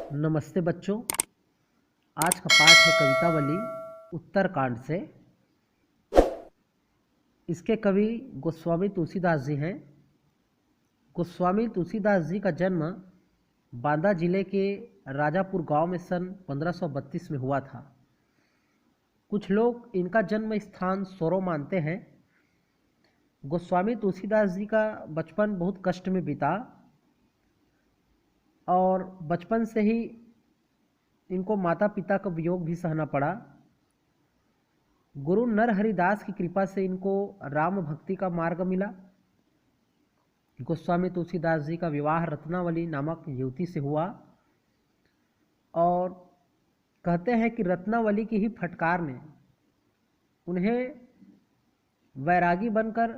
नमस्ते बच्चों। आज का पाठ है कवितावली उत्तरकांड से। इसके कवि गोस्वामी तुलसीदास जी हैं। गोस्वामी तुलसीदास जी का जन्म बांदा जिले के राजापुर गांव में सन 1532 में हुआ था। कुछ लोग इनका जन्म स्थान सोरो मानते हैं। गोस्वामी तुलसीदास जी का बचपन बहुत कष्ट में बीता और बचपन से ही इनको माता पिता का वियोग भी सहना पड़ा। गुरु नरहरिदास की कृपा से इनको राम भक्ति का मार्ग मिला। गोस्वामी तुलसीदास जी का विवाह रत्नावली नामक युवती से हुआ और कहते हैं कि रत्नावली की ही फटकार ने उन्हें वैरागी बनकर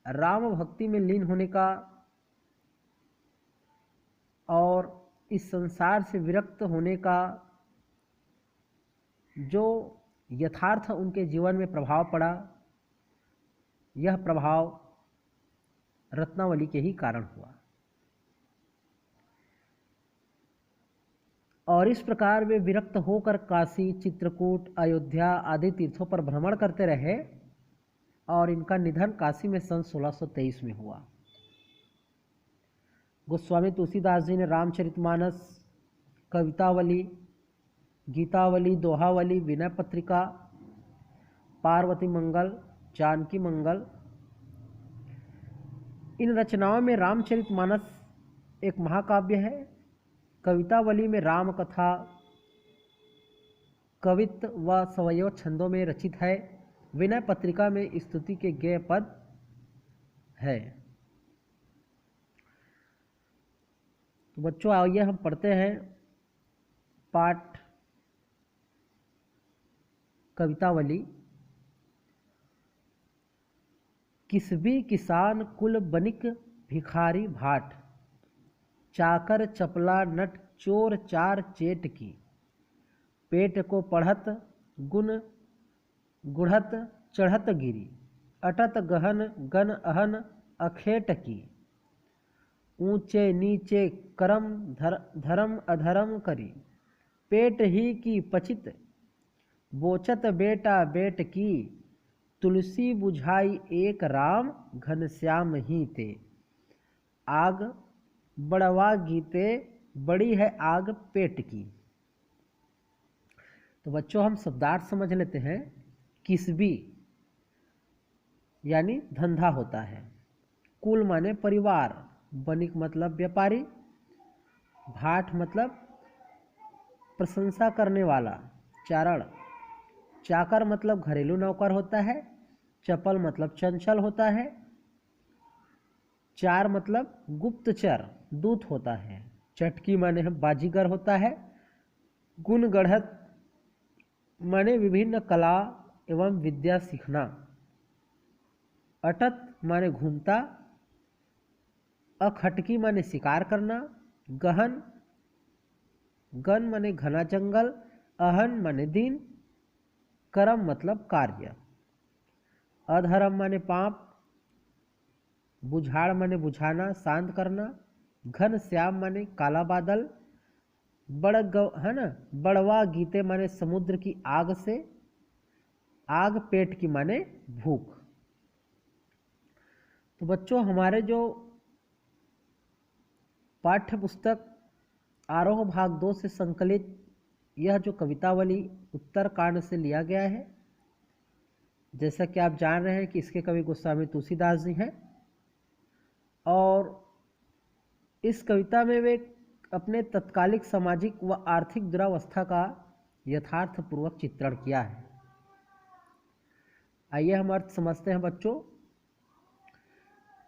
राम भक्ति में लीन होने का और इस संसार से विरक्त होने का जो यथार्थ उनके जीवन में प्रभाव पड़ा, यह प्रभाव रत्नावली के ही कारण हुआ। और इस प्रकार वे विरक्त होकर काशी, चित्रकूट, अयोध्या आदि तीर्थों पर भ्रमण करते रहे और इनका निधन काशी में सन 1623 में हुआ। गोस्वामी तुलसीदास जी ने रामचरितमानस, कवितावली, गीतावली, दोहावली, विनय पत्रिका, पार्वती मंगल, जानकी मंगल, इन रचनाओं में रामचरितमानस एक महाकाव्य है। कवितावली में राम कथा कवित्व व सवयव छंदों में रचित है। विनय पत्रिका में स्तुति के गेय पद है। तो बच्चों आइए हम पढ़ते हैं पाठ कवितावली। किसबी किसान कुल बनिक भिखारी भाट, चाकर चपला नट चोर चार चेट की, पेट को पढ़त गुण गुढ़त चढ़त गिरी, अटत गहन गन अहन अखेट की, ऊंचे नीचे करम धर्म अधर्म करी, पेट ही की पचित बोचत बेटा बेट की, तुलसी बुझाई एक राम घनश्याम ही ते, आग बड़वा गीते बड़ी है आग पेट की। तो बच्चों हम शब्दार्थ समझ लेते हैं। किसबी यानी धंधा होता है, कुल माने परिवार, बनिक मतलब व्यापारी, भाट मतलब प्रशंसा करने वाला, चारण, चाकर मतलब घरेलू नौकर होता है, चपल मतलब चंचल होता है, चार मतलब गुप्तचर दूत होता है, चटकी माने बाजीगर होता है, गुण गढ़त माने विभिन्न कला एवं विद्या सीखना, अटत माने घूमता, अखटकी माने शिकार करना, गहन गन माने घना जंगल, अहन माने दिन, कर्म मतलब कार्य, अधर्म माने पाप, बुझाड़ माने बुझाना शांत करना, घन श्याम माने काला बादल, है ना, बड़वा गीते माने समुद्र की आग से, आग पेट की माने भूख। तो बच्चों हमारे जो पाठ्य पुस्तक आरोह भाग 2 से संकलित यह जो कवितावली उत्तरकांड से लिया गया है, जैसा कि आप जान रहे हैं कि इसके कवि गोस्वामी तुलसीदास जी हैं और इस कविता में वे अपने तत्कालिक सामाजिक व आर्थिक दुरावस्था का यथार्थपूर्वक चित्रण किया है। आइए हम अर्थ समझते हैं बच्चों।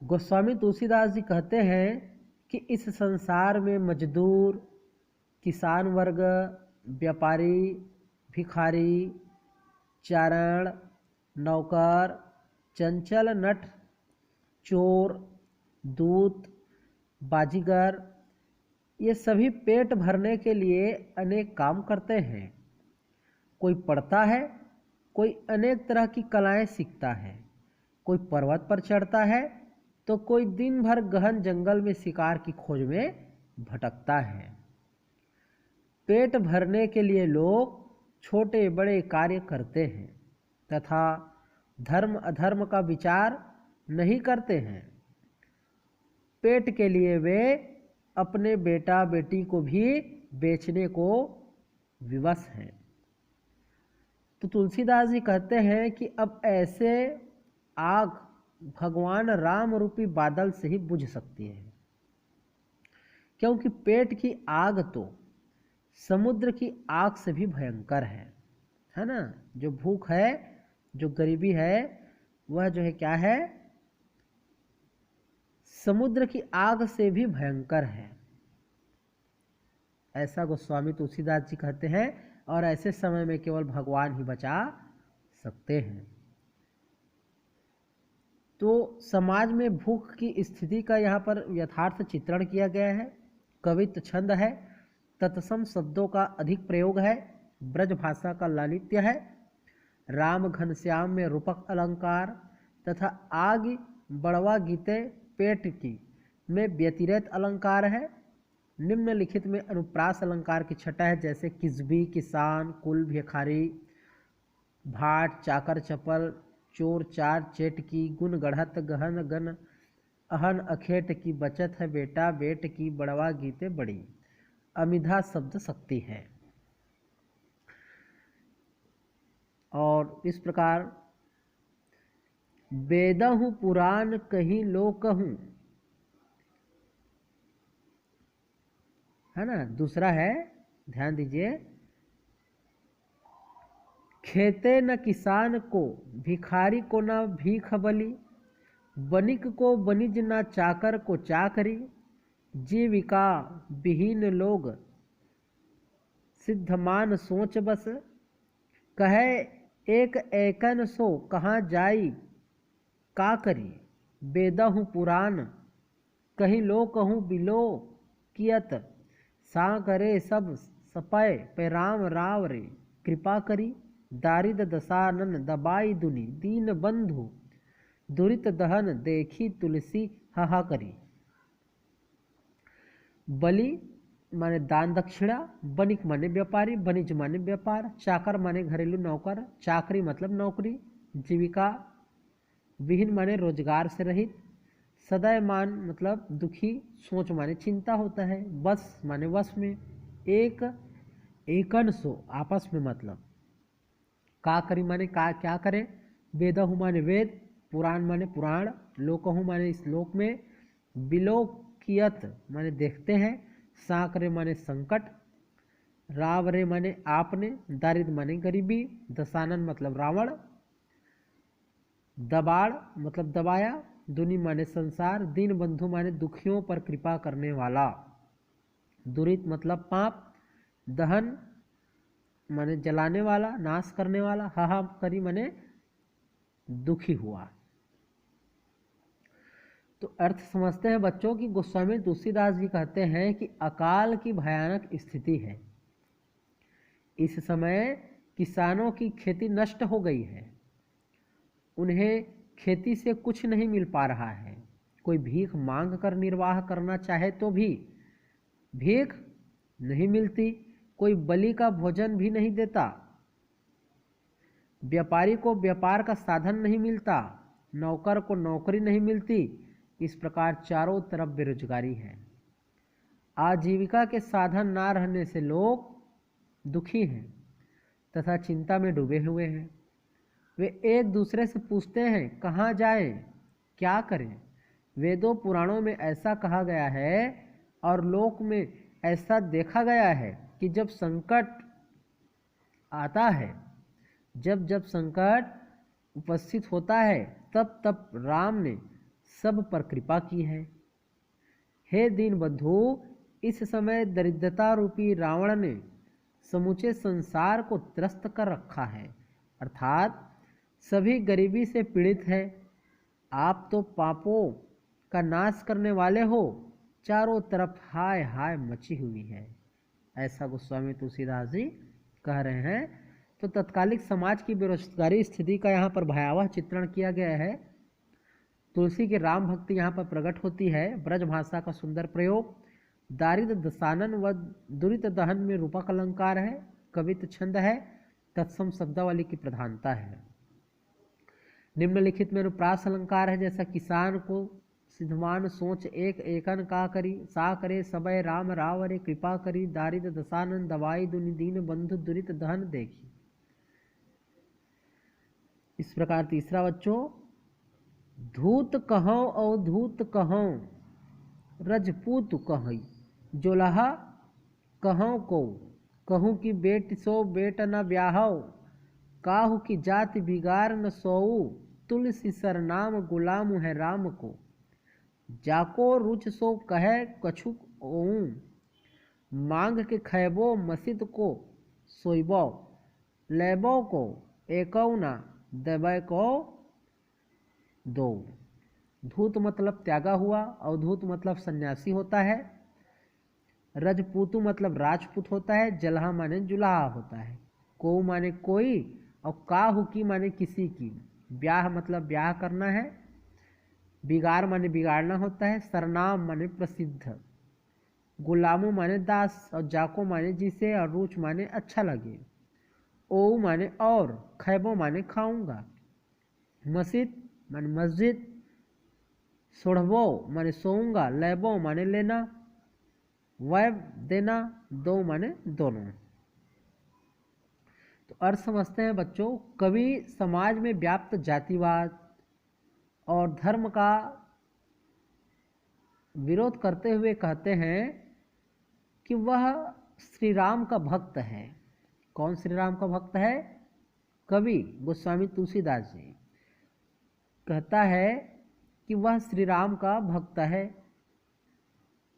गोस्वामी तुलसीदास जी कहते हैं कि इस संसार में मजदूर, किसान वर्ग, व्यापारी, भिखारी, चारण, नौकर, चंचल नट, चोर, दूत, बाजीगर, ये सभी पेट भरने के लिए अनेक काम करते हैं। कोई पढ़ता है, कोई अनेक तरह की कलाएं सीखता है, कोई पर्वत पर चढ़ता है तो कोई दिन भर गहन जंगल में शिकार की खोज में भटकता है। पेट भरने के लिए लोग छोटे बड़े कार्य करते हैं तथा धर्म अधर्म का विचार नहीं करते हैं। पेट के लिए वे अपने बेटा बेटी को भी बेचने को विवश हैं। तो तुलसीदास जी कहते हैं कि अब ऐसे आग भगवान राम रूपी बादल से ही बुझ सकती है, क्योंकि पेट की आग तो समुद्र की आग से भी भयंकर है ना। जो भूख है, जो गरीबी है, वह जो है क्या है, समुद्र की आग से भी भयंकर है। ऐसा गोस्वामी तुलसीदास जी कहते हैं, और ऐसे समय में केवल भगवान ही बचा सकते हैं। तो समाज में भूख की स्थिति का यहाँ पर यथार्थ चित्रण किया गया है। कवित्व छंद है, तत्सम शब्दों का अधिक प्रयोग है, ब्रज भाषा का लालित्य है, राम घनश्याम में रूपक अलंकार तथा आग बड़वा गीते पेट की में व्यतिरेक अलंकार है। निम्नलिखित में अनुप्रास अलंकार की छटा है, जैसे किसबी, किसान, कुल, भिखारी, भाट, चाकर, चपल, चोर, चार, चेट की, गुण, गढ़त, गहन, गन, अहन, अखेट की बचत है, बेटा बेट की, बड़वा गीते बड़ी, अमिधा शब्द शक्ति है। और इस प्रकार वेदहु पुराण कहीं लो कहूं, है ना। दूसरा है, ध्यान दीजिए, खेते न किसान को, भिखारी को न भीख बली, बनिक को बनिज न चाकर को चाकरी, जीविका विहीन लोग सिद्धमान सोच बस, कहे एक एकन सो कहाँ जाई का करी, बेदहु पुराण कहीं लो कहूँ बिलो कियत, सा करे सब सपय पे राम राव रे कृपा करी, दारिद दसानन दबाई दुनि, दीन बंधु दुरित दहन देखी तुलसी हाहा करी। बलि माने दान दक्षिणा, बनिक माने व्यापारी, बनिज माने व्यापार, चाकर माने घरेलू नौकर, चाकरी मतलब नौकरी, जीविका विहीन माने रोजगार से रहित, सदैमान मतलब दुखी, सोच माने चिंता होता है, बस माने वश में, एक एकन सो आपस में मतलब, का करी माने का क्या करें, वेदहु माने वेद, पुराण माने पुराण, लोकहु माने इस लोक में, बिलोकियत माने देखते हैं, साकरे माने संकट, रावरे माने आपने, दारिद्र माने गरीबी, दसानन मतलब रावण, दबाड़ मतलब दबाया, दुनि माने संसार, दीन बंधु माने दुखियों पर कृपा करने वाला, दुरित मतलब पाप, दहन माने जलाने वाला, नाश करने वाला, हाहा करी माने दुखी हुआ। तो अर्थ समझते हैं बच्चों की गोस्वामी तुलसीदास जी कहते हैं कि अकाल की भयानक स्थिति है। इस समय किसानों की खेती नष्ट हो गई है, उन्हें खेती से कुछ नहीं मिल पा रहा है। कोई भीख मांग कर निर्वाह करना चाहे तो भी भीख नहीं मिलती, कोई बलि का भोजन भी नहीं देता, व्यापारी को व्यापार का साधन नहीं मिलता, नौकर को नौकरी नहीं मिलती। इस प्रकार चारों तरफ बेरोजगारी है। आजीविका के साधन ना रहने से लोग दुखी हैं तथा चिंता में डूबे हुए हैं। वे एक दूसरे से पूछते हैं कहाँ जाएं, क्या करें। वेदों पुराणों में ऐसा कहा गया है और लोक में ऐसा देखा गया है कि जब संकट आता है, जब जब संकट उपस्थित होता है, तब तब राम ने सब पर कृपा की है। हे दीन बंधु, इस समय दरिद्रता रूपी रावण ने समूचे संसार को त्रस्त कर रखा है, अर्थात सभी गरीबी से पीड़ित है। आप तो पापों का नाश करने वाले हो, चारों तरफ हाय हाय मची हुई है। ऐसा गोस्वामी तुलसीदास जी कह रहे हैं। तो तत्कालिक समाज की बेरोजगारी स्थिति का यहाँ पर भयावह चित्रण किया गया है। तुलसी की राम भक्ति यहाँ पर प्रकट होती है, ब्रज भाषा का सुंदर प्रयोग, दारिद्र दशानन व दुरित दहन में रूपक अलंकार है। कवित्व छंद है। तत्सम शब्दावली की प्रधानता है। निम्नलिखित में अनुप्रास अलंकार है, जैसा किसान को सिद्धमान सोच एक एकन का करी, सा करे सबय राम रावरे कृपा करी, दारिद्र दशानन दवाई दुनि दीन बंधु दुरित दहन देखी। इस प्रकार तीसरा बच्चों, धूत कहो अवधूत कहो रजपूत कहई, जोलहा कहो को कहूँ की बेट सो बेट न ब्याहो, काहू की जाति बिगार न सोऊ, तुलसी सरनाम गुलाम है राम को, जाको रुच सो कहे कछुक ओऊं, मांग के खैबो मसिद को सोइबो, लेबो को एकौ ना देबै को दो। धूत मतलब त्यागा हुआ, अवधूत मतलब सन्यासी होता है, रजपूतु मतलब राजपूत होता है, जलहा माने जुलाहा होता है, को माने कोई और काहू की माने किसी की, ब्याह मतलब ब्याह करना है, बिगाड़ माने बिगाड़ना होता है, सरनाम माने प्रसिद्ध, गुलामो माने दास और जाको माने जिसे और रुच माने अच्छा लगे, ओ माने और, खैबो माने खाऊंगा, मस्जिद माने मस्जिद, सोढ़बो माने सोऊंगा, लेबो माने लेना, वैब देना, दो माने दोनों। तो अर्थ समझते हैं बच्चों। कवि समाज में व्याप्त जातिवाद और धर्म का विरोध करते हुए कहते हैं कि वह श्री राम का भक्त है। कौन श्री राम का भक्त है? कवि गोस्वामी तुलसीदास जी कहता है कि वह श्री राम का भक्त है,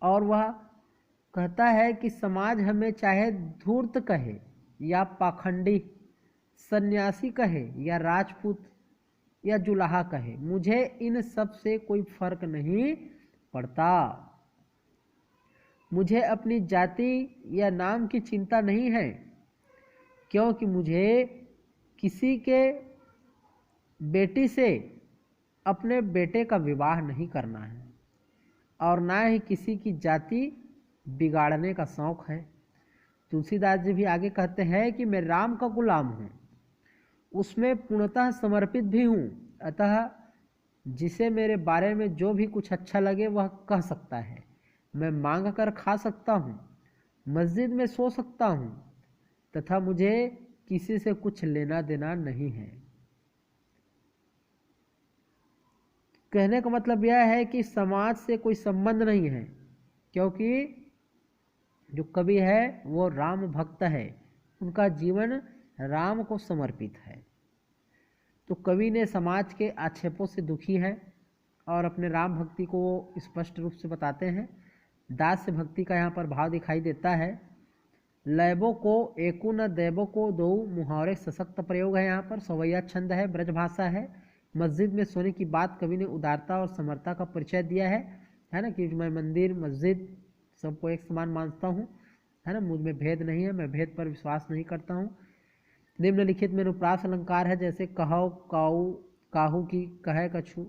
और वह कहता है कि समाज हमें चाहे धूर्त कहे या पाखंडी, सन्यासी कहे या राजपूत या जुलाहा कहे, मुझे इन सब से कोई फर्क नहीं पड़ता। मुझे अपनी जाति या नाम की चिंता नहीं है, क्योंकि मुझे किसी के बेटी से अपने बेटे का विवाह नहीं करना है, और ना ही किसी की जाति बिगाड़ने का शौक है। तुलसीदास जी भी आगे कहते हैं कि मैं राम का गुलाम हूँ, उसमें पूर्णतः समर्पित भी हूँ, अतः जिसे मेरे बारे में जो भी कुछ अच्छा लगे वह कह सकता है। मैं मांग कर खा सकता हूँ, मस्जिद में सो सकता हूँ, तथा मुझे किसी से कुछ लेना देना नहीं है। कहने का मतलब यह है कि समाज से कोई संबंध नहीं है, क्योंकि जो कवि है वो राम भक्त है, उनका जीवन राम को समर्पित है। तो कवि ने समाज के आक्षेपों से दुखी है और अपने राम भक्ति को स्पष्ट रूप से बताते हैं। दास से भक्ति का यहाँ पर भाव दिखाई देता है। लैबो को एकु न देबो को दो, मुहावरे सशक्त प्रयोग है, यहाँ पर सवैया छंद है, ब्रजभाषा है। मस्जिद में सोने की बात कवि ने उदारता और समर्था का परिचय दिया है ना, कि मैं मंदिर मस्जिद सबको एक समान मानता हूँ, है ना, मुझ में भेद नहीं है, मैं भेद पर विश्वास नहीं करता हूँ। निम्नलिखित में अनुप्रास अलंकार है, जैसे कहो काऊ काहू की कहे कछु